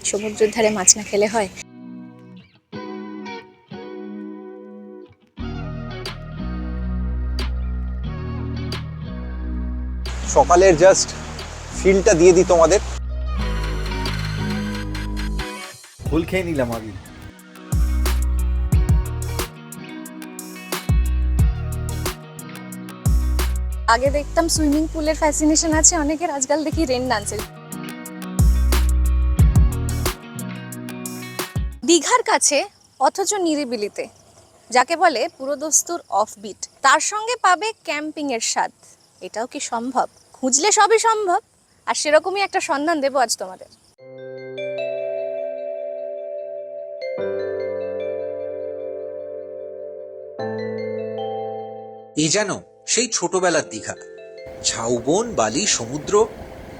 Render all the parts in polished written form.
সমুদ্রের ধারে মাছ না খেলে হয়? সকালের জাস্ট ফিলটা দিয়ে দিই তোমাদের। ফুল খেয়ে নিলাম আগে। আগে দেখতাম সুইমিং পুলের ফ্যাসিনেশন আছে অনেকের, আজকাল দেখি রেন ডান্সের। দীঘার কাছে অথচ নিরিবিলিতে, যাকে বলে পুরোদস্তুর অফবিট, তার সঙ্গে পাবে ক্যাম্পিং এর স্বাদ। এটাও কি সম্ভব? খুঁজলে সবই সম্ভব, আর সেরকমই একটা সন্ধান দেবো আজ তোমাদের। এ যেন সেই ছোটবেলার দীঘা। ঝাউবন, বালি, সমুদ্র,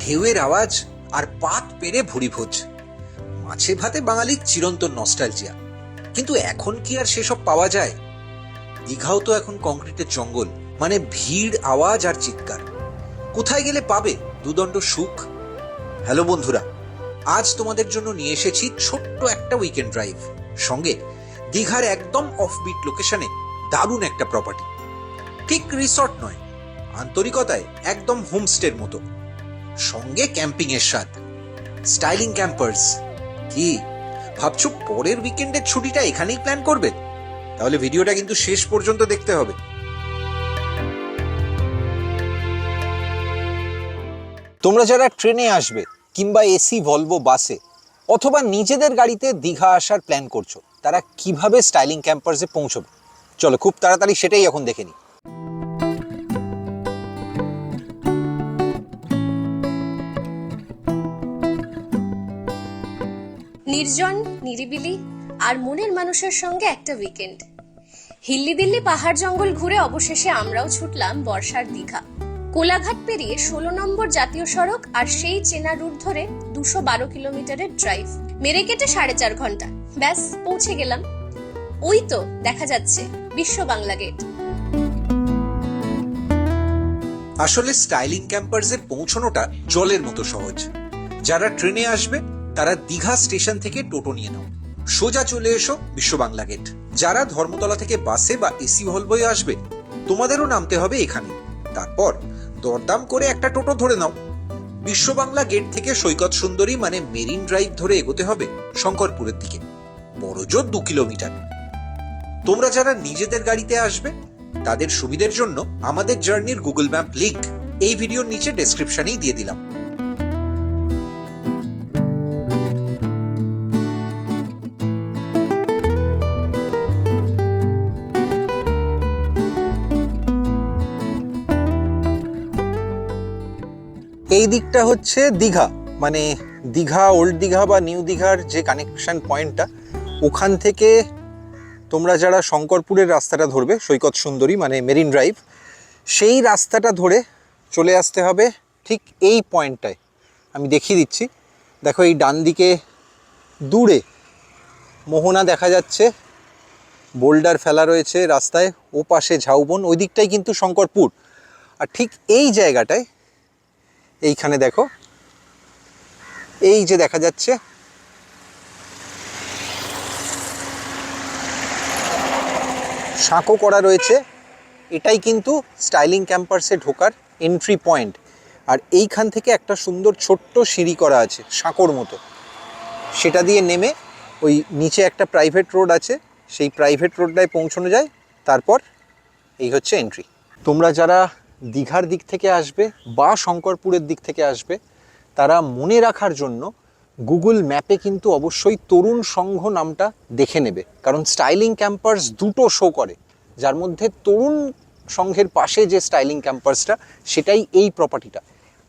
ঢেউয়ের আওয়াজ আর পাত পেরে ভুরিভোজ। মাছে ভাতে বাঙালির চিরন্তন নস্টালজিয়া। কিন্তু এখন কি আর সেসব পাওয়া যায়? দীঘাও তো এখন কংক্রিটের জঙ্গল, মানে ভিড়, আওয়াজ আর চিৎকার। কোথায় গেলে পাবে দুদণ্ড সুখ? হ্যালো বন্ধুরা, আজ তোমাদের জন্য নিয়ে এসেছি ছোট্ট একটা উইকেন্ড ড্রাইভ, সঙ্গে দীঘার একদম অফবিট লোকেশনে দারুণ একটা প্রপার্টি। ঠিক রিসর্ট নয়, আন্তরিকতায় একদম হোমস্টের মতো, সঙ্গে ক্যাম্পিং এর স্বাদ। স্টাইলিং ক্যাম্পার্স। কি ভাবছো পরের উইকেন্ডের ছুটিটা এখানেই প্ল্যান করবে? তাহলে ভিডিওটা কিন্তু শেষ পর্যন্ত দেখতে হবে। তোমরা যারা ট্রেনে আসবে কিংবা এসি ভলভো বাসে অথবা নিজেদের গাড়িতে দীঘা আসার প্ল্যান করছো, তারা কিভাবে স্টাইলিং ক্যাম্পার্সে পৌঁছবে, চলো খুব তাড়াতাড়ি সেটাই এখন দেখে নিই। নির্জন, নিরিবিলি আর মনের মানুষের সঙ্গে একটা উইকেন্ড। হিল্লি দিল্লি পাহাড় জঙ্গল ঘুরে অবশেষে আমরাও ছুটলাম বর্ষার দীঘা। কোলাঘাট পেরিয়ে 16 নম্বর জাতীয় সড়ক আর সেই চেনা রুট ধরে 212 কিলোমিটারের ড্রাইভ মেরে কেটে 4.5 ঘন্টা, ব্যাস পৌঁছে গেলাম। ওই তো দেখা যাচ্ছে বিশ্ব বাংলা গেট। আসলে স্টাইলিং ক্যাম্পার্সে পৌঁছানোটা জলের মতো সহজ। যারা ট্রেনে আসবে তারা দীঘা স্টেশন থেকে টোটো নিয়ে নাও, সোজা চলে এসো বিশ্ব বাংলা গেট। যারা ধর্মতলা থেকে বাসে বা এসি ভলভোয় আসবে, তোমাদেরও নামতে হবে এখানে। তারপর দরদাম করে একটা টোটো ধরে নাও। বিশ্ব বাংলা গেট থেকে সৈকত সুন্দরী মানে মেরিন ড্রাইভ ধরে এগোতে হবে শঙ্করপুরের দিকে, বড়জোর 2 কিলোমিটার। তোমরা যারা নিজেদের গাড়িতে আসবে, তাদের সুবিধার জন্য আমাদের জার্নির গুগল ম্যাপ লিংক এই ভিডিওর নিচে ডেসক্রিপশনেই দিয়ে দিলাম। এই দিকটা হচ্ছে দীঘা, মানে দীঘা ওল্ড দীঘা বা নিউ দীঘার যে কানেকশন পয়েন্টটা, ওখান থেকে তোমরা যারা শঙ্করপুরের রাস্তাটা ধরবে, সৈকত সুন্দরী মানে মেরিন ড্রাইভ, সেই রাস্তাটা ধরে চলে আসতে হবে ঠিক এই পয়েন্টটায়। আমি দেখিয়ে দিচ্ছি, দেখো এই ডান দিকে দূরে মোহনা দেখা যাচ্ছে, বোল্ডার ফেলা রয়েছে রাস্তায়, ও পাশে ঝাউবন, ওই দিকটাই কিন্তু শঙ্করপুর। আর ঠিক এই জায়গাটায় এইখানে দেখো, এই যে দেখা যাচ্ছে সাঁকো করা রয়েছে, এটাই কিন্তু স্টাইলিং ক্যাম্পার্সে ঢোকার এন্ট্রি পয়েন্ট। আর এইখান থেকে একটা সুন্দর ছোট্ট সিঁড়ি করা আছে সাঁকোর মতো, সেটা দিয়ে নেমে ওই নিচে একটা প্রাইভেট রোড আছে, সেই প্রাইভেট রোডটায় পৌঁছানো যায়। তারপর এই হচ্ছে এন্ট্রি। তোমরা যারা দীঘার দিক থেকে আসবে বা শঙ্করপুরের দিক থেকে আসবে, তারা মনে রাখার জন্য গুগল ম্যাপে কিন্তু অবশ্যই তরুণ সংঘ নামটা দেখে নেবে, কারণ স্টাইলিং ক্যাম্পার্স দুটো শো করে, যার মধ্যে তরুণ সংঘের পাশে যে স্টাইলিং ক্যাম্পার্সটা, সেটাই এই প্রপার্টিটা।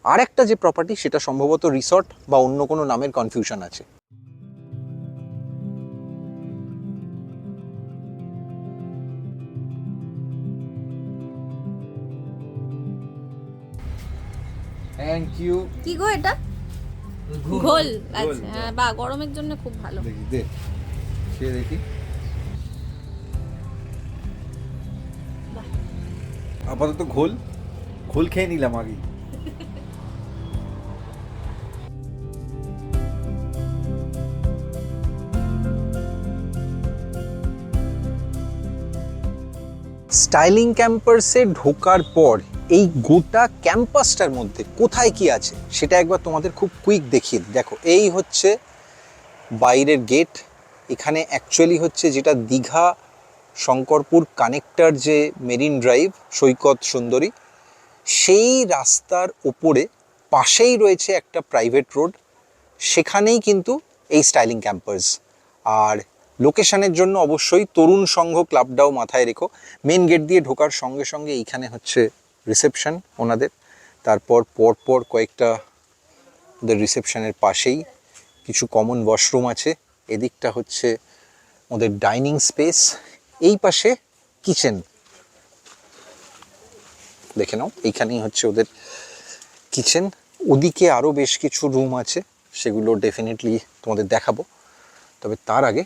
আর একটা যে প্রপার্টি, সেটা সম্ভবত রিসর্ট বা অন্য কোনো নামের কনফিউশন আছে। Thank you. কি গো এটা? ঘোল। আচ্ছা, হ্যাঁ, বা গরমের জন্য খুব ভালো। দেখি দে, খেয়ে দেখি। আপাতত ঘোল খেয়ে নিলাম আগে। স্টাইলিং ক্যাম্পাসে ঢোকার পর এই গোটা ক্যাম্পাসটার মধ্যে কোথায় কি আছে সেটা একবার তোমাদের খুব কুইক দেখিয়ে দিই। দেখো, এই হচ্ছে বাইরের গেট। এখানে অ্যাকচুয়ালি হচ্ছে যেটা দীঘা শঙ্করপুর কানেক্টর, যে মেরিন ড্রাইভ সৈকত সুন্দরী, সেই রাস্তার ওপরে পাশেই রয়েছে একটা প্রাইভেট রোড, সেখানেই কিন্তু এই স্টাইলিং ক্যাম্পাস। আর লোকেশনের জন্য অবশ্যই তরুণ সংঘ ক্লাবটাও মাথায় রেখো। মেন গেট দিয়ে ঢোকার সঙ্গে সঙ্গে এইখানে হচ্ছে রিসেপশন ওনাদের, তারপর পরপর কয়েকটা ওদের রিসেপশনের পাশেই কিছু কমন ওয়াশরুম আছে, এদিকটা হচ্ছে ওদের ডাইনিং স্পেস, এই পাশে কিচেন। দেখে নাও, এইখানেই হচ্ছে ওদের কিচেন। ওদিকে আরও বেশ কিছু রুম আছে, সেগুলো ডেফিনেটলি তোমাদের দেখাবো। তবে তার আগে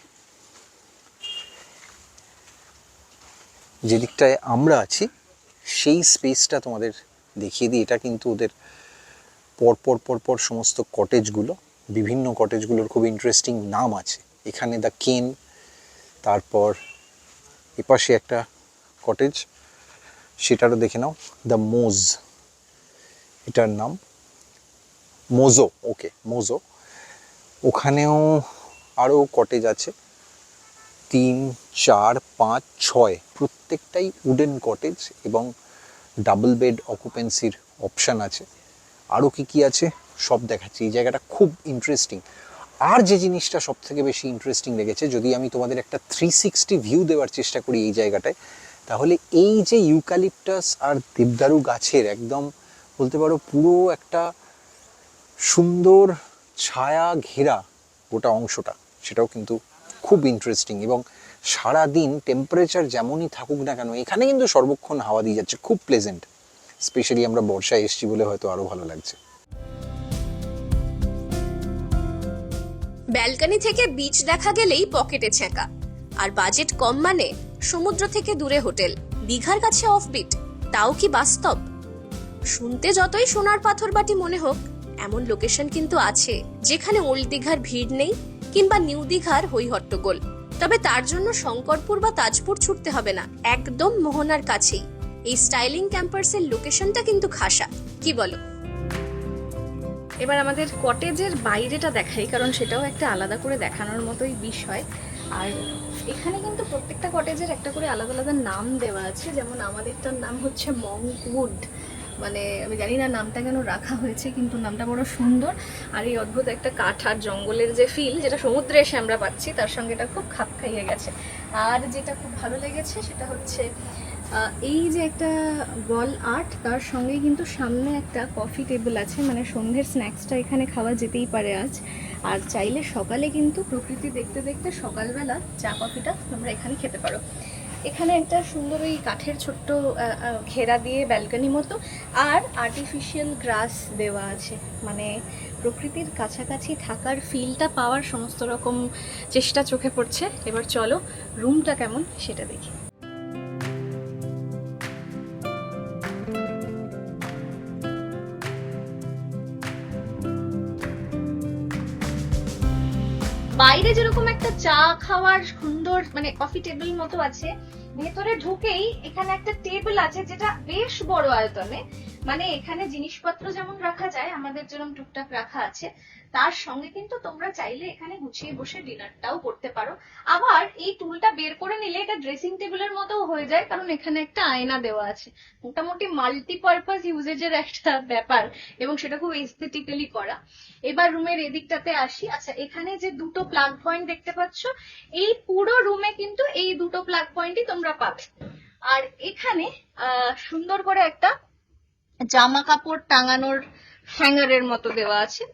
যে দিকটায় আমরা আছি সেই স্পেসটা তোমাদের দেখিয়ে দিই। এটা কিন্তু ওদের পরপর পরপর সমস্ত কটেজগুলো, বিভিন্ন কটেজগুলোর খুব ইন্টারেস্টিং নাম আছে। এখানে দ্য কেন, তারপর এপাশে একটা কটেজ, সেটারও দেখে নাও, দ্য মোজ, এটার নাম মোজো। ওকে, মোজো। ওখানেও আরও কটেজ আছে, 3, 4, 5, 6, প্রত্যেকটাই উডেন কটেজ এবং ডাবল বেড অকুপেন্সির অপশান আছে। আরও কি কি আছে সব দেখাচ্ছি। এই জায়গাটা খুব ইন্টারেস্টিং। আর যে জিনিসটা সব থেকে বেশি ইন্টারেস্টিং লেগেছে, যদি আমি তোমাদের একটা 360 ভিউ দেওয়ার চেষ্টা করি এই জায়গাটায়, তাহলে এই যে ইউক্যালিপটাস আর দেবদারু গাছের একদম বলতে পারো পুরো একটা সুন্দর ছায়া ঘেরা গোটা অংশটা, সেটাও কিন্তু খুব ইন্টারেস্টিং। এবং সারাদিন টেম্পারেচার যেমনই থাকুক না কেন, এখানে কিন্তু সর্বক্ষণ হাওয়া দিয়ে যাচ্ছে, খুব প্লেজেন্ট। স্পেশালি আমরা বর্ষায় এসছি বলে হয়তো আরও ভালো লাগছে। ব্যালকনি থেকে বিচ দেখা গেলেই পকেটে ছেঁকা, আর বাজেট কম মানে সমুদ্র থেকে দূরে হোটেল, দীঘার কাছে অফবিট, তাও কি বাস্তব? শুনতে যতই সোনার পাথর বাটি মনে হোক, এমন লোকেশন কিন্তু আছে যেখানে ওল্ড দীঘার ভিড় নেই কিংবা নিউ দীঘার হই হট্টগোল। তবে তার জন্য শঙ্করপুর বা তাজপুর ছুটতে হবে না, একদম মোহনার কাছেই এই স্টাইলিং ক্যাম্পাসের লোকেশনটা কিন্তু খাসা, কি বলো? এবার আমাদের কটেজের বাইরেটা দেখাই, কারণ সেটাও একটা আলাদা করে দেখানোর মতোই বিষয়। আর এখানে কিন্তু প্রত্যেকটা কটেজের একটা করে আলাদা আলাদা নাম দেওয়া আছে। যেমন আমাদেরটার নাম হচ্ছে মঙ্কউড, মানে আমি জানি না নামটা কেন রাখা হয়েছে, কিন্তু নামটা বড় সুন্দর। আর এই অদ্ভুত একটা কাঠ আর জঙ্গলের যে ফিল, যেটা সমুদ্রে এসে আমরা পাচ্ছি, তার সঙ্গে এটা খুব খাপ খাইয়ে গেছে। আর যেটা খুব ভালো লেগেছে সেটা হচ্ছে এই যে একটা ওয়াল আর্ট, তার সঙ্গে কিন্তু সামনে একটা কফি টেবিল আছে, মানে সন্ধ্যের স্ন্যাক্সটা এখানে খাওয়া যেতেই পারে আজ। আর চাইলে সকালে কিন্তু প্রকৃতি দেখতে দেখতে সকালবেলা চা কফিটা তোমরা এখানে খেতে পারো। এখানে একটা সুন্দর ওই কাঠের ছোট্ট ঘেরা দিয়ে ব্যালকনি মতো, আর আর্টিফিশিয়াল গ্রাস দেওয়া আছে, মানে প্রকৃতির কাছাকাছি থাকার ফিলটা পাওয়ার সমস্ত রকম চেষ্টা চোখে পড়ছে। এবার চলো রুমটা কেমন সেটা দেখি। বাইরে যেরকম একটা চা খাওয়ার সুন্দর মানে কফি টেবিল মতো আছে, ভেতরে ঢুকেই এখানে একটা টেবিল আছে যেটা বেশ বড় আয়তনে, মানে এখানে জিনিসপত্র যেমন রাখা যায় আমাদের যেরকম টুকটাক রাখা আছে, তার সঙ্গে কিন্তু তোমরা চাইলে এখানে গুছিয়ে বসে ডিনারটাও করতে পারো। আবার এই টুলটা বের করে নিলে এটা ড্রেসিং টেবিলের মতো হয়ে যায়, কারণ এখানে একটা আয়না দেওয়া আছে। মোটামুটি মাল্টিপারপাস ইউজেজের একটা ব্যাপার, এবং সেটা খুব এস্থেটিক্যালি করা। এবার রুমের এদিকটাতে আসি। আচ্ছা, এখানে যে দুটো প্লাগ পয়েন্ট দেখতে পাচ্ছ, এই পুরো রুমে কিন্তু এই দুটো প্লাগ পয়েন্টই তোমরা পাবে। আর এখানে সুন্দর করে একটা জামা কাপড় টাঙানোর হ্যাঙ্গারের মতো দেওয়া আছে।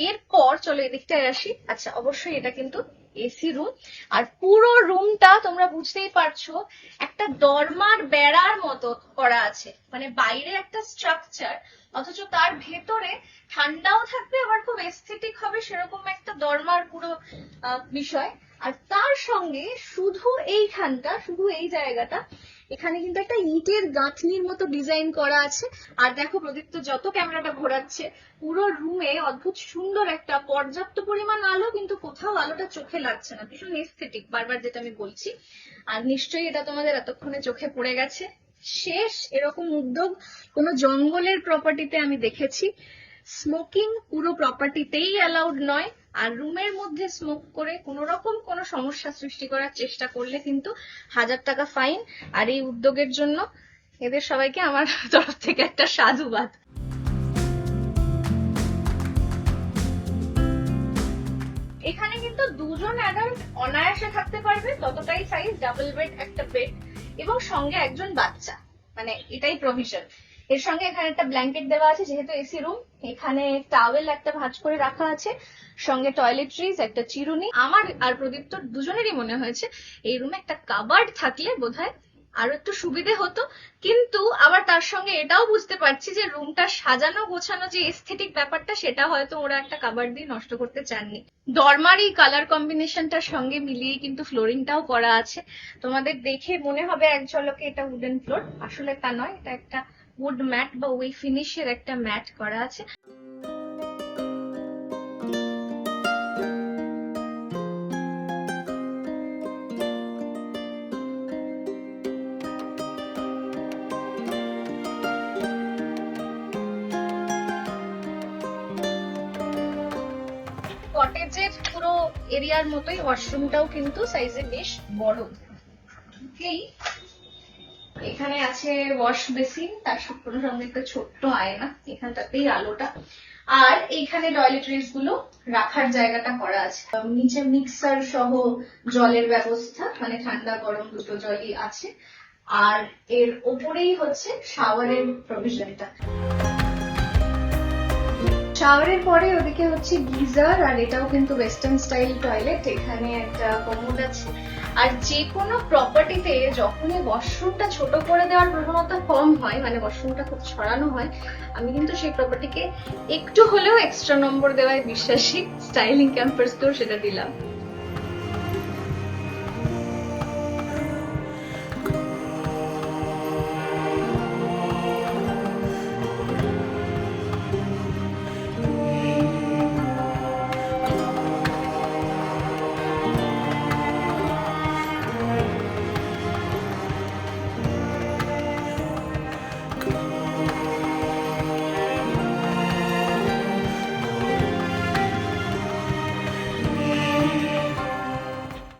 এরপর চলো এদিকটায় আসি। আচ্ছা, অবশ্যই এটা কিন্তু এসি রুম, আর পুরো রুমটা তোমরা বুঝতেই পারছো একটা দরমার বেড়ার মতো করা আছে, মানে বাইরে একটা স্ট্রাকচার অথচ তার ভেতরে ঠান্ডাও থাকবে, আবার খুব এস্থেটিক হবে, সেরকম একটা দরমার পুরো বিষয়। আর তার সঙ্গে শুধু এইখানটা, শুধু এই জায়গাটা, এখানে কিন্তু একটা ইটের গাঁথনির মতো ডিজাইন করা আছে। আর দেখো প্রদীপ্ত যত ক্যামেরাটা ঘোরাচ্ছে, পুরো রুমে অদ্ভুত সুন্দর একটা পর্যাপ্ত পরিমাণ আলো, কিন্তু কোথাও আলোটা চোখে লাগছে না, ভীষণ এস্থেটিক, বারবার যেটা আমি বলছি। আর নিশ্চয়ই এটা তোমাদের এতক্ষণে চোখে পড়ে গেছে, শেষ এরকম উদ্যোগ কোনো জঙ্গলের প্রপার্টিতে আমি দেখেছি। স্মোকিং পুরো প্রপার্টিতেই অ্যালাউড নয়, আর রুমের মধ্যে স্মোক করে কোনো রকম কোনো সমস্যা সৃষ্টি করার চেষ্টা করলে কিন্তু 1000 টাকা ফাইন। আর এই উদ্যোগের জন্য এদের সবাইকে আমার তরফ থেকে একটা সাধুবাদ। এখানে কিন্তু 2 জন অ্যাডাল্ট অনায়াসে থাকতে পারবে, ততটাই সাইজ, ডাবল বেড একটা বেড, এবং সঙ্গে একজন বাচ্চা, মানে এটাই প্রভিশন। এর সঙ্গে এখানে একটা ব্ল্যাঙ্কেট দেওয়া আছে, যেহেতু এসি রুম। এখানে টাওয়েল একটা ভাঁজ করে রাখা আছে, সঙ্গে টয়লেট্রিজ, একটা চিরুনি। আমার আর প্রদীপ্ত দুজনেরই মনে হয়েছে এই রুমে একটা কাবার্ড থাকলে বোধহয় আরো একটু সুবিধে হতো। কিন্তু আবার তার সঙ্গে এটাও বুঝতে পারছি যে রুমটা সাজানো গোছানো যে এস্থেটিক ব্যাপারটা, সেটা হয়তো ওরা একটা কাবার্ড দিয়ে নষ্ট করতে চাননি। ডরমার এই কালার কম্বিনেশনটার সঙ্গে মিলিয়ে কিন্তু ফ্লোরিংটাও করা আছে। তোমাদের দেখে মনে হবে এক ঝলকে এটা উডেন ফ্লোর, আসলে তা নয়, এটা একটা উড ম্যাট বা ওই ফিনিশের একটা ম্যাট করা আছে। কটেজের পুরো এরিয়ার মতোই ওয়াশরুমটাও কিন্তু সাইজে বেশ বড়। এখানে আছে ওয়াশ বেসিন, তার সঙ্গে একটা ছোট্ট আয়না, এখানটাতেই আলোটা। আর এইখানে টয়লেট্রিজ গুলো রাখার জায়গাটা করা আছে। নিচে মিক্সার সহ জলের ব্যবস্থা, মানে ঠান্ডা গরম দুটো জলই আছে। আর এর ওপরেই হচ্ছে শাওয়ারের প্রভিশনটা। শাওয়ারের পরে ওদিকে হচ্ছে গিজার, আর এটাও কিন্তু ওয়েস্টার্ন স্টাইল টয়লেট। এখানে একটা কমোড আছে। আর যে কোনো প্রপার্টিতে যখনই ওয়াশরুমটা ছোট করে দেওয়ার প্রবণতা কম হয়, মানে ওয়াশরুমটা খুব ছড়ানো হয়, আমি কিন্তু সেই প্রপার্টিকে একটু হলেও এক্সট্রা নম্বর দেওয়ায় বিশ্বাসী। স্টাইলিং ক্যাম্পাসকেও সেটা দিলাম।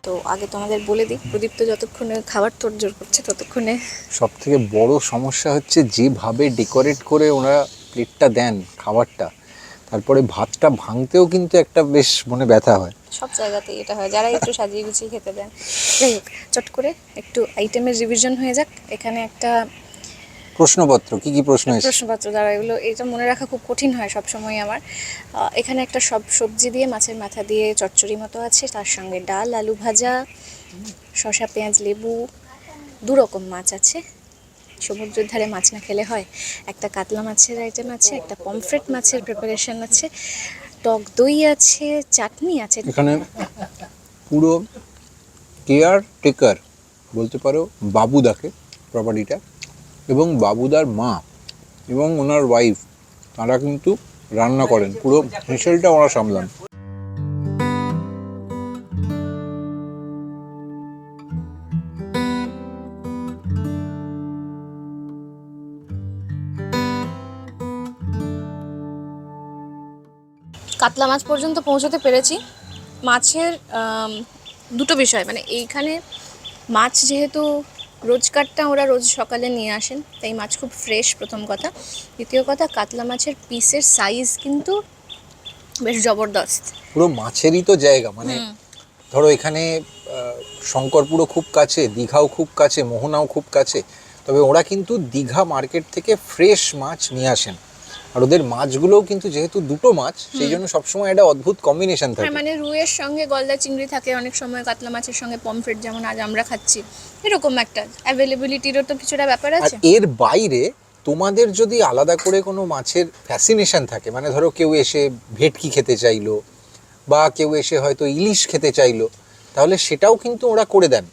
তো আগে তোমাদের বলে দিই, প্রদীপ্ত যতক্ষণে খাবার তোড়জোড় করছে ততক্ষণে সব থেকে বড় সমস্যা হচ্ছে যেভাবে ডেকোরেট করে ওরা প্লেটটা দেন খাবারটা, তারপরে ভাতটা ভাঙতেও কিন্তু একটা বেশ মনে ব্যথা হয়। সব জায়গাতেই এটা হয়, যারা একটু সাজিয়ে গুছিয়ে খেতে দেন। যাই হোক, চট করে একটু আইটেমের রিভিশন হয়ে যাক। এখানে একটা প্রশ্নপত্র, কি কি প্রশ্ন এসেছে? প্রশ্নপত্র দ্বারা এগুলো এটা মনে রাখা খুব কঠিন হয় সবসময় আমার। এখানে একটা সব সবজি দিয়ে মাছের মাথা দিয়ে চচ্চড়ি মতো আছে, তার সঙ্গে ডাল, আলু ভাজা, শসা, পেঁয়াজ, লেবু, 2 রকম মাছ আছে। সমুদ্রের ধারে মাছ না খেলে হয়। একটা কাতলা মাছের আইটেম আছে, একটা পমফ্রেট মাছের প্রিপারেশন আছে, টক দই আছে, চাটনি আছে। এখানে পুরো কেয়ার টেকার বলতে পারো বাবুদাকে, প্রপার্টিটা, এবং বাবুদার মা এবং ওনার ওয়াইফ, তারা কিন্তু রান্না করেন, পুরো হেসেলটা ওরা সামলান। কাতলা মাছ পর্যন্ত পৌঁছতে পেরেছি। মাছের দুটো বিষয়, মানে এইখানে মাছ যেহেতু রোজকারটা ওরা রোজ সকালে নিয়ে আসেন, তাই মাছ খুব ফ্রেশ, প্রথম কথা। দ্বিতীয় কথা, কাতলা মাছের পিসের সাইজ কিন্তু বেশ জবরদস্ত। পুরো মাছেরই তো জায়গা, মানে ধরো এখানে শঙ্করপুরও খুব কাছে, দীঘাও খুব কাছে, মোহনাও খুব কাছে, তবে ওরা কিন্তু দীঘা মার্কেট থেকে ফ্রেশ মাছ নিয়ে আসেন। আর ওদের মাছগুলোও কিন্তু যেহেতু দুটো মাছ, সেই জন্য সবসময় একটা অদ্ভুত কম্বিনেশন থাকে। মানে রুইয়ের সঙ্গে গলদা চিংড়ি থাকে, অনেক সময় কাতলা মাছের সঙ্গে পমফ্রেট, যেমন আজ আমরা খাচ্ছি, এরকম একটা অ্যাভেলেবিলিটিরও তো কিছুটা ব্যাপার আর আছে। এর বাইরে তোমাদের যদি আলাদা করে কোনো মাছের ফ্যাসিনেশন থাকে, মানে ধরো কেউ এসে ভেটকি খেতে চাইলো বা কেউ এসে হয়তো ইলিশ খেতে চাইলো, তাহলে সেটাও কিন্তু ওরা করে দেন।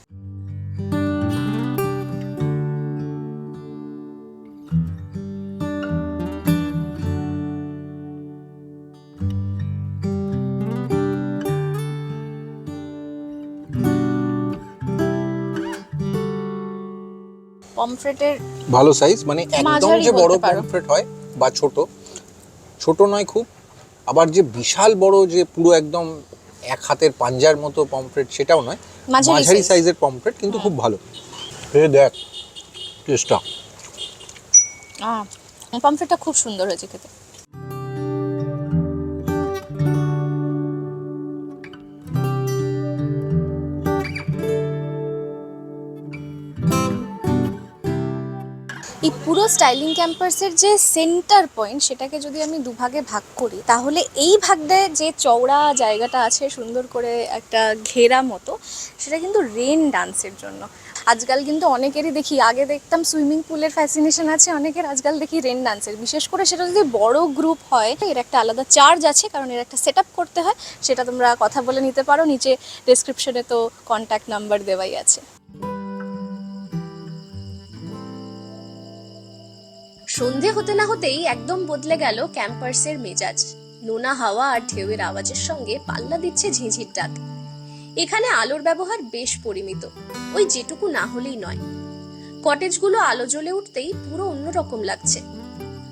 পমফ্রেটের ভালো সাইজ, মানে একদম মাঝারি যে বড় বলতে পারো। পমফ্রেট হয় বা ছোট, ছোট নয় খুব, আবার যে বিশাল বড় যে পুরো একদম এক হাতের পাঞ্জার মতো পমফ্রেট সেটাও নয়, মাঝারি মাঝারি size। সাইজের পমফ্রেট, কিন্তু খুব ভালো। এই দেখ টেস্টটা, পমফ্রেটটা খুব সুন্দর হয়েছে খেতে। এই পুরো স্টাইলিং ক্যাম্পাসের যে সেন্টার পয়েন্ট, সেটাকে যদি আমি দুভাগে ভাগ করি, তাহলে এই ভাগটায় যে চওড়া জায়গাটা আছে সুন্দর করে একটা ঘেরা মতো, সেটা কিন্তু রেন ডান্সের জন্য। আজকাল কিন্তু অনেকেরই দেখি, আগে দেখতাম সুইমিং পুলের ফ্যাসিনেশন আছে অনেকের, আজকাল দেখি রেন ডান্সের। বিশেষ করে সেটা যদি বড় গ্রুপ হয়, এর একটা আলাদা চার্জ আছে, কারণ এর একটা সেট আপ করতে হয়। সেটা তোমরা কথা বলে নিতে পারো, নিচে ডেসক্রিপশনে তো কন্ট্যাক্ট নাম্বার দেওয়াই আছে। সন্ধে হতে না হতেই একদম বদলে গেল ক্যাম্পাসের মেজাজ। নোনা হাওয়া আর ঢেউয়ের আওয়াজের সঙ্গে পাল্লা দিচ্ছে ঝিঁঝির ডাক। এখানে আলোর ব্যবহার বেশ পরিমিত, ওই যেটুকু না হলেই নয়। কটেজগুলো আলো জ্বলে উঠতেই পুরো অন্যরকম লাগছে।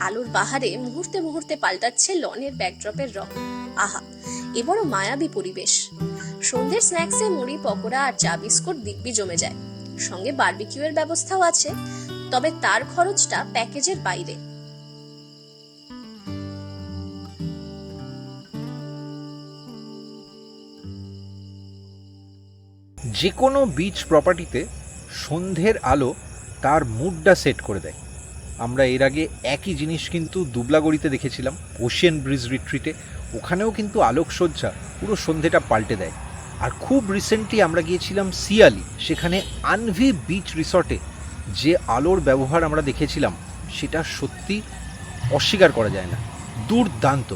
আলোর বাহারে মুহূর্তে মুহূর্তে পাল্টাচ্ছে লনের ব্যাকড্রপের রং। আহা, এ বড় মায়াবী পরিবেশ। সন্ধ্যের স্ন্যাক্সে মুড়ি, পকোড়া আর চা বিস্কুট দিব্যি জমে যায়। সঙ্গে বারবিকিউ এর ব্যবস্থাও আছে, তবে তার খরচটা প্যাকেজের বাইরে। যে কোনো বিচ প্রপার্টিতে সন্ধ্যের আলো তার মুডটা সেট করে দেয়। আমরা এর আগে একই জিনিস কিন্তু দুবলাগড়িতে দেখেছিলাম, ওশিয়ান ব্রিজ রিট্রিটে। ওখানেও কিন্তু আলোকসজ্জা পুরো সন্ধ্যেটা পাল্টে দেয়। আর খুব রিসেন্টলি আমরা গিয়েছিলাম সিয়ালি, সেখানে আনভি বিচ রিসর্টে যে আলোর ব্যবহার আমরা দেখেছিলাম, সেটা সত্যি অস্বীকার করা যায় না, দুর্দান্ত।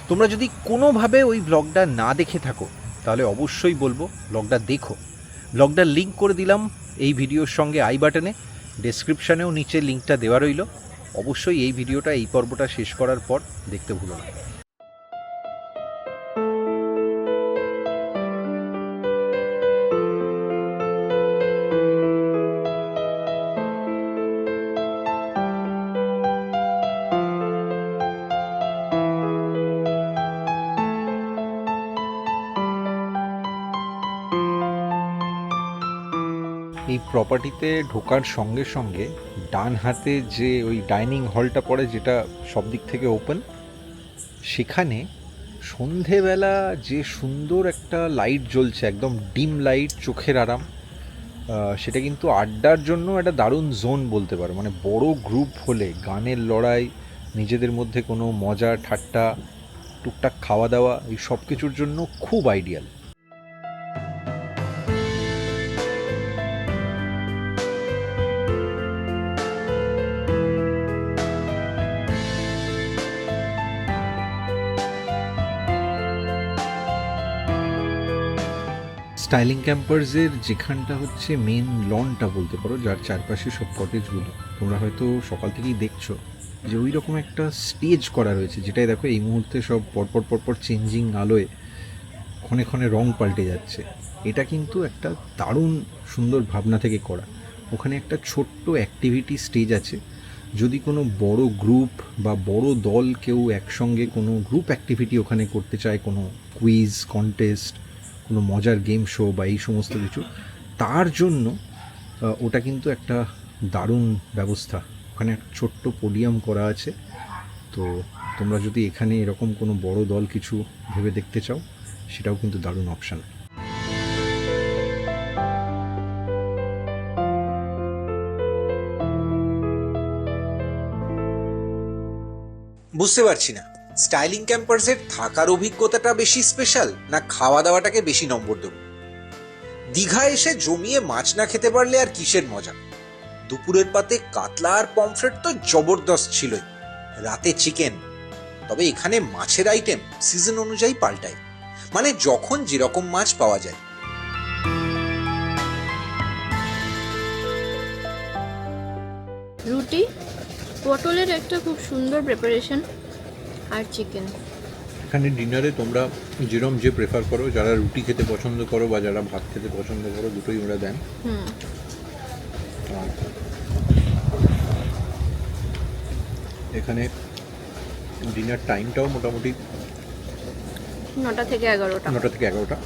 তোমরা যদি কোনোভাবে ওই ব্লগটা না দেখে থাকো, তাহলে অবশ্যই বলবো ব্লগটা দেখো। ব্লগটার লিঙ্ক করে দিলাম এই ভিডিওর সঙ্গে আই বাটনে, ডেসক্রিপশানেও নিচে লিঙ্কটা দেওয়া রইল। অবশ্যই এই ভিডিওটা, এই পর্বটা শেষ করার পর দেখতে ভুলো না। এই প্রপার্টিতে ঢোকার সঙ্গে সঙ্গে ডান হাতে যে ওই ডাইনিং হলটা পড়ে, যেটা সব দিক থেকে ওপেন, সেখানে সন্ধেবেলা যে সুন্দর একটা লাইট জ্বলছে, একদম ডিম লাইট, চোখের আরাম। সেটা কিন্তু আড্ডার জন্য একটা দারুণ জোন বলতে পারো। মানে বড় গ্রুপ হলে গানের লড়াই, নিজেদের মধ্যে কোনো মজা ঠাট্টা, টুকটাক খাওয়া দাওয়া, এই সব কিছুর জন্য খুব আইডিয়াল। স্টাইলিং ক্যাম্পার্সের যেখানটা হচ্ছে মেন লনটা বলতে পারো, যার চারপাশে সব কটেজগুলো, তোমরা হয়তো সকাল থেকেই দেখছো যে ওই রকম একটা স্টেজ করা রয়েছে, যেটাই দেখো এই মুহূর্তে সব পরপর পরপর চেঞ্জিং আলোয় ক্ষণে ক্ষণে রং পাল্টে যাচ্ছে। এটা কিন্তু একটা দারুণ সুন্দর ভাবনা থেকে করা। ওখানে একটা ছোট্ট অ্যাক্টিভিটি স্টেজ আছে। যদি কোনো বড় গ্রুপ বা বড় দল কেউ একসঙ্গে কোনো গ্রুপ অ্যাক্টিভিটি ওখানে করতে চায়, কোনো কুইজ কন্টেস্ট, কোনো মজার গেম শো বা এই সমস্ত কিছু, তার জন্য ওটা কিন্তু একটা দারুণ ব্যবস্থা। ওখানে একটা ছোট্ট পোডিয়াম করা আছে। তো তোমরা যদি এখানে এরকম কোনো বড় দল কিছু ভেবে দেখতে চাও, সেটাও কিন্তু দারুণ অপশান। বুঝতে পারছি না, স্টাইলিং ক্যাম্পাসের থাকার অভিজ্ঞতাটা বেশি স্পেশাল, না খাওয়া দাওয়াটাকে বেশি নম্বর দেব? দীঘা এসে জমিয়ে মাছ না খেতে পারলে আর কিসের মজা? দুপুরের পাতে কাতলা আর পমফ্রেট তো জবরদস্ত ছিলই, রাতে চিকেন। তবে এখানে মাছের আইটেম সিজন অনুযায়ী পাল্টায়, মানে যখন যেরকম মাছ পাওয়া যায়। রুটি, পটলের একটা খুব সুন্দর প্রিপারেশন, আর চিকেন। এখানে ডিনারে তোমরা যেরকম যে প্রেফার করো, যারা রুটি খেতে পছন্দ করো বা যারা ভাত খেতে পছন্দ করো, দুটোই ওরা দেন। আর এখানে ডিনার টাইমটাও মোটামুটি 9টা থেকে 11টা। 9টা থেকে 11টা।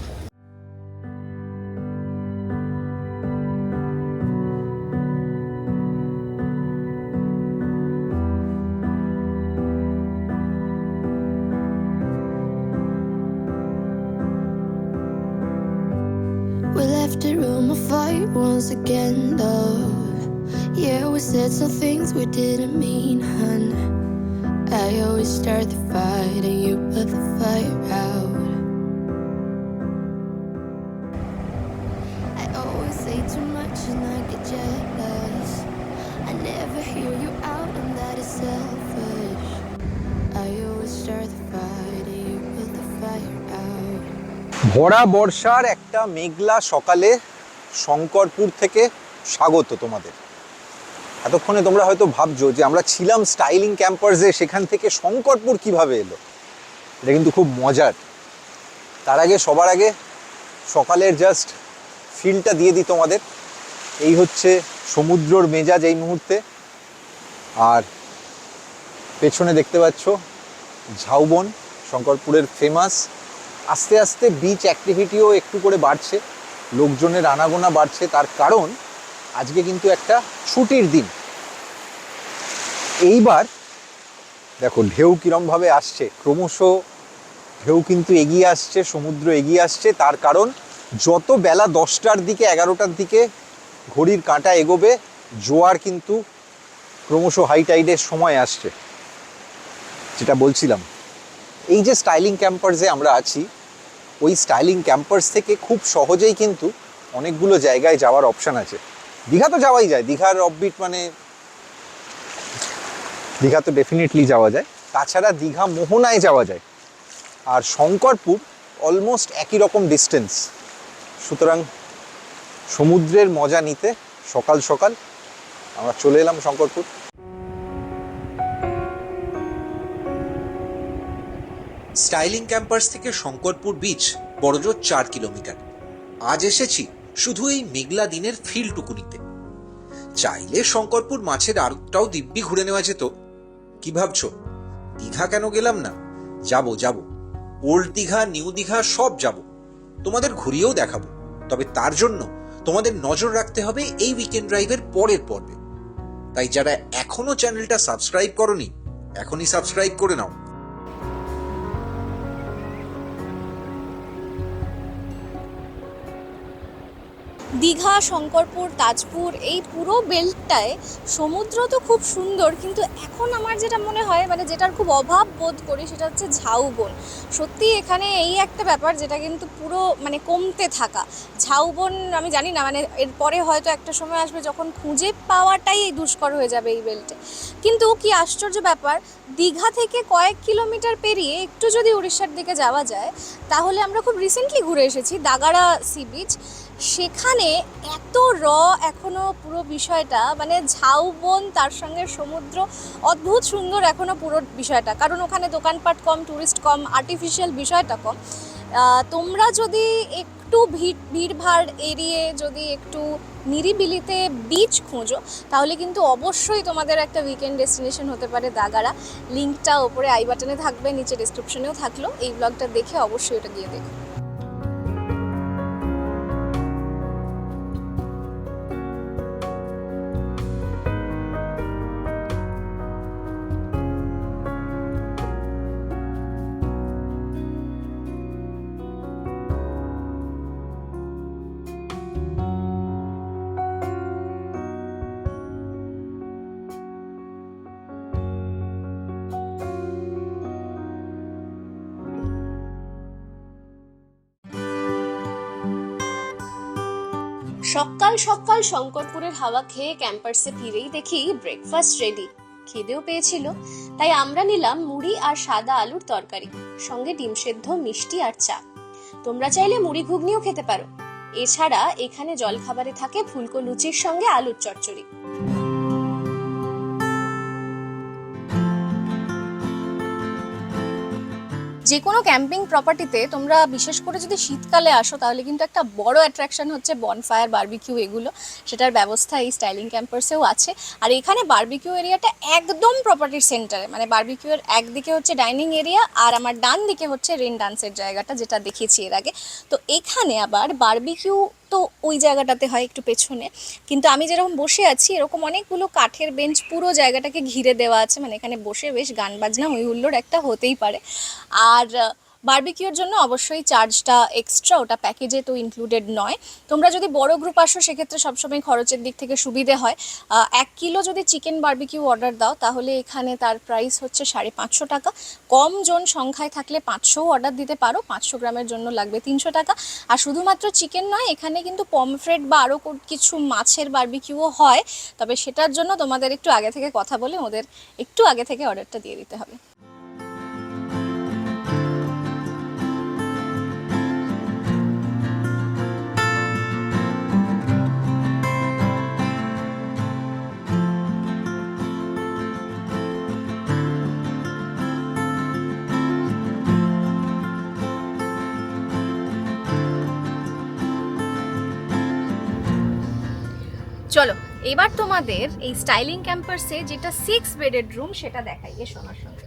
We left a room of fire once again, love. Yeah, we said some things we didn't mean, hun. I always start the fight and you put the fire out. I always say too much and I get jealous. I never hear you out and that is selfish. I always start the fight and you put the fire out. ভরা বর্ষার একটা মেঘলা সকালে শঙ্করপুর থেকে স্বাগত তোমাদের। এতক্ষণে তোমরা হয়তো ভাবছো যে আমরা ছিলাম স্টাইলিং ক্যাম্পার্সে, সেখান থেকে শঙ্করপুর কিভাবে এলো। এটা কিন্তু খুব মজার। তার আগে সবার আগে সকালের জাস্ট ফিলটা দিয়ে দিই তোমাদের। এই হচ্ছে সমুদ্রর মেজাজ এই মুহূর্তে। আর পেছনে দেখতে পাচ্ছ ঝাউবন, শঙ্করপুরের ফেমাস। আস্তে আস্তে বিচ অ্যাক্টিভিটিও একটু করে বাড়ছে, লোকজনের আনাগোনা বাড়ছে। তার কারণ আজকে কিন্তু একটা ছুটির দিন। এইবার দেখো ঢেউ কীরমভাবে আসছে, ক্রমশ ঢেউ কিন্তু এগিয়ে আসছে, সমুদ্র এগিয়ে আসছে। তার কারণ যত বেলা 10টার দিকে 11টার দিকে ঘড়ির কাঁটা এগোবে, জোয়ার কিন্তু ক্রমশ হাই টাইডের সময় আসছে। যেটা বলছিলাম, এই যে স্টাইলিং ক্যাম্পার্সে আমরা আছি, ওই স্টাইলিং ক্যাম্পার্স থেকে খুব সহজেই কিন্তু অনেকগুলো জায়গায় যাওয়ার অপশান আছে। দীঘা তো যাওয়াই যায়, দীঘার অফবিট মানে দীঘা তো ডেফিনেটলি যাওয়া যায়। তাছাড়া দীঘা মোহনায় যাওয়া যায়। আর শঙ্করপুর অলমোস্ট একই রকম ডিস্টেন্স। সুতরাং সমুদ্রের মজা নিতে সকাল সকাল আমরা চলে এলাম শঙ্করপুর। স্টাইলিং ক্যাম্পাস থেকে শঙ্করপুর বিচ বড়জোর 4 কিলোমিটার। আজ এসেছি শুধু এই মেঘলা দিনের ফিলটুকু নিতে। চাইলে শঙ্করপুর মাছের আড়তটাও দিব্যি ঘুরে নেওয়া যেত। কি ভাবছো দীঘা কেন গেলাম না? যাব ওল্ড দীঘা, নিউ দীঘা সব যাব, তোমাদের ঘুরিয়েও দেখাবো। তবে তার জন্য তোমাদের নজর রাখতে হবে এই উইকেন্ড ড্রাইভের পরের পর্বে। তাই যারা এখনো চ্যানেলটা সাবস্ক্রাইব করনি, এখনই সাবস্ক্রাইব করে নাও। দীঘা, শঙ্করপুর, তাজপুর এই পুরো বেল্টটায় সমুদ্র তো খুব সুন্দর, কিন্তু এখন আমার যেটা মনে হয় মানে যেটার খুব অভাব বোধ করি সেটা হচ্ছে ঝাউবন। সত্যি এখানে এই একটা ব্যাপার যেটা কিন্তু পুরো মানে কমতে থাকা। ঝাউবন আমি জানি না, মানে এরপরে হয়তো একটা সময় আসবে যখন খুঁজে পাওয়াটাই দুষ্কর হয়ে যাবে এই বেল্টে। কিন্তু কি আশ্চর্য ব্যাপার, দীঘা থেকে কয়েক কিলোমিটার পেরিয়ে একটু যদি উড়িষ্যার দিকে যাওয়া যায়, তাহলে আমরা খুব রিসেন্টলি ঘুরে এসেছি দাগাড়া সি বিচ। সেখানে এত এখনো পুরো বিষয়টা মানে ঝাউবন, তার সঙ্গে সমুদ্র, অদ্ভুত সুন্দর এখনো পুরো বিষয়টা। কারণ ওখানে দোকানপাট কম, টুরিস্ট কম, আর্টিফিশিয়াল বিষয়টা কম। তোমরা যদি একটু ভিড়ভাড় এড়িয়ে যদি একটু নিরিবিলিতে বিচ খোঁজো, তাহলে কিন্তু অবশ্যই তোমাদের একটা উইকেন্ড ডেস্টিনেশন হতে পারে দাগাড়া। লিঙ্কটা ওপরে আই বাটনে থাকবে, নিচে ডেসক্রিপশনেও থাকলো। এই ব্লগটা দেখে অবশ্যই ওটা গিয়ে দেখো। সকাল সকাল শঙ্করপুরের হাওয়া খেয়ে ক্যাম্পাসে ফিরেই দেখি ব্রেকফাস্ট রেডি। খিদেও পেয়েছিল, তাই আমরা নিলাম মুড়ি আর সাদা আলুর তরকারি, সঙ্গে ডিম সেদ্ধ, মিষ্টি আর চা। তোমরা চাইলে মুড়ি ঘুগনিও খেতে পারো। এছাড়া এখানে জলখাবারে থাকে ফুলকো লুচির সঙ্গে আলুর চচ্চড়ি। যে কোনো ক্যাম্পিং প্রপার্টিতে তোমরা বিশেষ করে যদি শীতকালে আসো তাহলে কিন্তু একটা বড় অ্যাট্রাকশন হচ্ছে বনফায়ার, বারবিকিউ, এগুলো সেটার ব্যবস্থা এই স্টাইলিং ক্যাম্পাসেও আছে। আর এখানে বারবিকিউ এরিয়াটা একদম প্রপার্টির সেন্টারে, মানে বারবিকিউয়ের একদিকে হচ্ছে ডাইনিং এরিয়া আর আমার ডান দিকে হচ্ছে রেন ডান্সের জায়গাটা, যেটা দেখিয়েছি এর আগে। তো এখানে আবার বারবিকিউ তো ওই জায়গাটাতে হয় একটু পেছনে, কিন্তু আমি যেরকম বসে আছি এরকম অনেকগুলো কাঠের বেঞ্চ পুরো জায়গাটাকে ঘিরে দেওয়া আছে, মানে এখানে বসে বেশ গান বাজনা হই হুল্লোড় একটা হতেই পারে। আর বারবিকিউর জন্য অবশ্যই চার্জটা এক্সট্রা, ওটা প্যাকেজে তো ইনক্লুডেড নয়। তোমরা যদি বড় গ্রুপ আসো সেক্ষেত্রে সবসময় খরচের দিক থেকে সুবিধে হয়। 1 কিলো যদি চিকেন বারবিকিউ অর্ডার দাও তাহলে এখানে তার প্রাইস হচ্ছে 550 টাকা। কম জন সংখ্যায় থাকলে 500 অর্ডার দিতে পারো, 500 গ্রামের জন্য লাগবে 300 টাকা। আর শুধুমাত্র চিকেন নয়, এখানে কিন্তু পমফ্রেট বা আরও কিছু মাছের বারবিকিউও হয়, তবে সেটার জন্য তোমাদের একটু আগে থেকে কথা বলে ওদের একটু আগে থেকে অর্ডারটা দিয়ে দিতে হবে। চলো এবার তোমাদের এই স্টাইলিং ক্যাম্পাসে যেটা 6 বেডেড রুম সেটা দেখাই, এসো আমার সঙ্গে।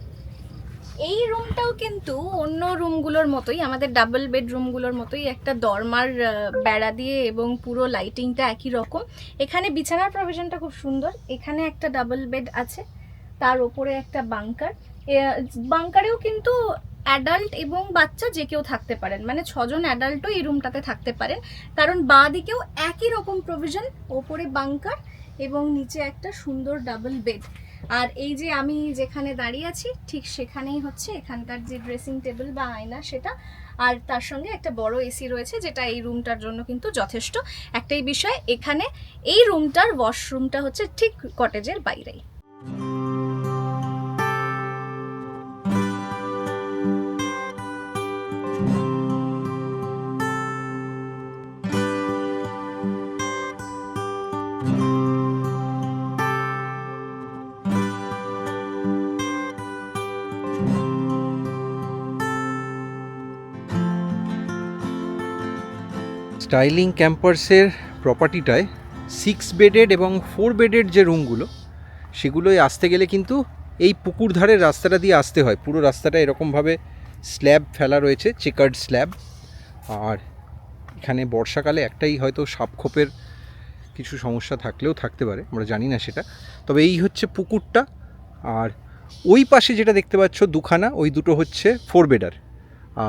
এই রুমটাও কিন্তু অন্য রুমগুলোর মতোই, আমাদের ডাবল বেডরুমগুলোর মতোই, একটা দরমার বেড়া দিয়ে এবং পুরো লাইটিংটা একই রকম। এখানে বিছানার প্রভিশনটা খুব সুন্দর। এখানে একটা ডাবল বেড আছে, তার ওপরে একটা বাংকার। বাংকারেও কিন্তু অ্যাডাল্ট এবং বাচ্চা যে কেউ থাকতে পারেন, মানে 6 জন অ্যাডাল্টও এই রুমটাতে থাকতে পারেন, কারণ বাঁ দিকেও একই রকম প্রভিশন, ওপরে বাংকার এবং নিচে একটা সুন্দর ডাবল বেড। আর এই যে আমি যেখানে দাঁড়িয়ে আছি ঠিক সেখানেই হচ্ছে এখানকার যে ড্রেসিং টেবিল বা আয়না সেটা, আর তার সঙ্গে একটা বড় এসি রয়েছে যেটা এই রুমটার জন্য কিন্তু যথেষ্ট। একটাই বিষয়, এখানে এই রুমটার ওয়াশরুমটা হচ্ছে ঠিক কটেজের বাইরেই। স্টাইলিং ক্যাম্পাসের প্রপার্টিটায় 6 বেডেড এবং 4 বেডেড যে রুমগুলো সেগুলোয় আসতে গেলে কিন্তু এই পুকুর ধারের রাস্তাটা দিয়ে আসতে হয়। পুরো রাস্তাটা এরকমভাবে স্ল্যাব ফেলা রয়েছে, চেকার্ড স্ল্যাব। আর এখানে বর্ষাকালে একটাই হয়তো সাপখোপের কিছু সমস্যা থাকলেও থাকতে পারে, আমরা জানি না সেটা। তবে এই হচ্ছে পুকুরটা, আর ওই পাশে যেটা দেখতে পাচ্ছ দুখানা, ওই দুটো হচ্ছে 4 বেডার।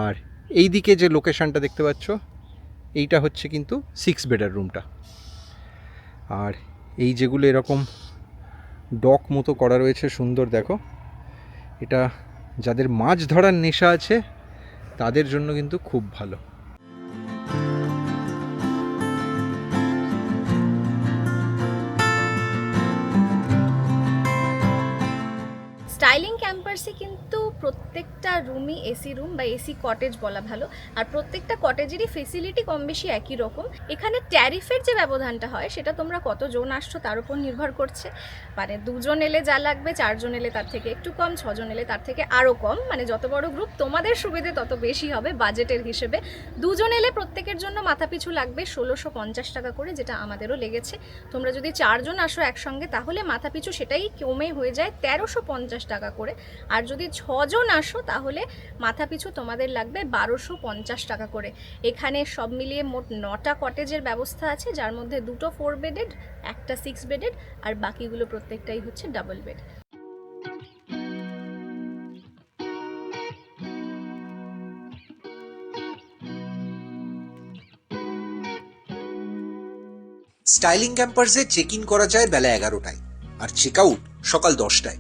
আর এই দিকে যে লোকেশনটা দেখতে পাচ্ছ এইটা হচ্ছে কিন্তু 6 বেডার রুমটা। আর এই যেগুলো এরকম ডক মতো করা রয়েছে সুন্দর, দেখো, এটা যাদের মাছ ধরার নেশা আছে তাদের জন্য কিন্তু খুব ভালো। স্টাইলিং ক্যাম্পাসে কিন্তু প্রত্যেকটা রুমই এসি রুম বা এসি কটেজ বলা ভালো, আর প্রত্যেকটা কটেজেরই ফেসিলিটি কম বেশি একই রকম। এখানে ট্যারিফের যে ব্যবধানটা হয় সেটা তোমরা কতজন আসছো তার উপর নির্ভর করছে, মানে 2 জন এলে যা লাগবে, 4 জন এলে তার থেকে একটু কম, 6 জন এলে তার থেকে আরও কম, মানে যত বড় গ্রুপ তোমাদের সুবিধে তত বেশি হবে বাজেটের হিসেবে। 2 জন এলে প্রত্যেকের জন্য মাথাপিছু লাগবে 1650 টাকা করে, যেটা আমাদেরও লেগেছে। তোমরা যদি 4 জন আসো একসঙ্গে তাহলে মাথাপিছু সেটাই কমে হয়ে যায় 1350 টাকা করে। আর যদি 6 জন আসো তাহলে মাথাপিছু তোমাদের লাগবে 1250 টাকা করে। এখানে সব মিলিয়ে মোট 9টা কটেজের ব্যবস্থা আছে, যার মধ্যে 2টো 4 বেডেড, একটা 6 বেডেড, আর বাকিগুলো প্রত্যেকটাই হচ্ছে ডাবল বেড। স্টাইলিং ক্যাম্পাসে চেক ইন করা যায় বেলা 11টায় আর চেক আউট সকাল 10টায়।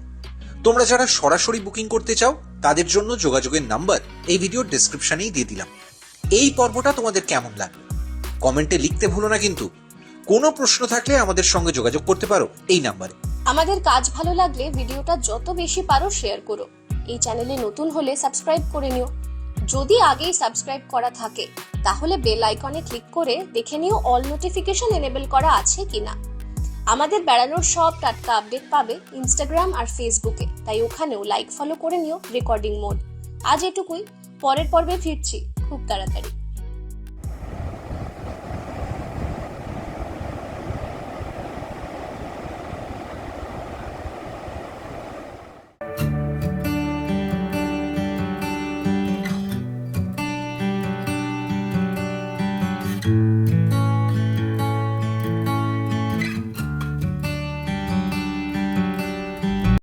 তোমরা যারা সরাসরি বুকিং করতে চাও তাদের জন্য যোগাযোগের নাম্বার এই ভিডিওর ডেসক্রিপশনেই দিয়ে দিলাম। এই পর্বটা তোমাদের কেমন লাগলো কমেন্টে লিখতে ভুলো না কিন্তু। কোনো প্রশ্ন থাকলে আমাদের সঙ্গে যোগাযোগ করতে পারো এই নাম্বারে। আমাদের কাজ ভালো লাগলে ভিডিওটা যত বেশি পারো শেয়ার করো। এই চ্যানেলে নতুন হলে সাবস্ক্রাইব করে নিও। যদি আগেই সাবস্ক্রাইব করা থাকে তাহলে বেল আইকনে ক্লিক করে দেখে নিও অল নোটিফিকেশন এনেবল করা আছে কিনা। আমাদের বেড়ানোর সব টাটকা আপডেট পাবে ইনস্টাগ্রাম আর ফেসবুকে, তাই ওখানেও লাইক ফলো করে নিও রেকর্ডিং মোড। আজ এটুকুই, পরের পর্বে ফিরছি খুব তাড়াতাড়ি।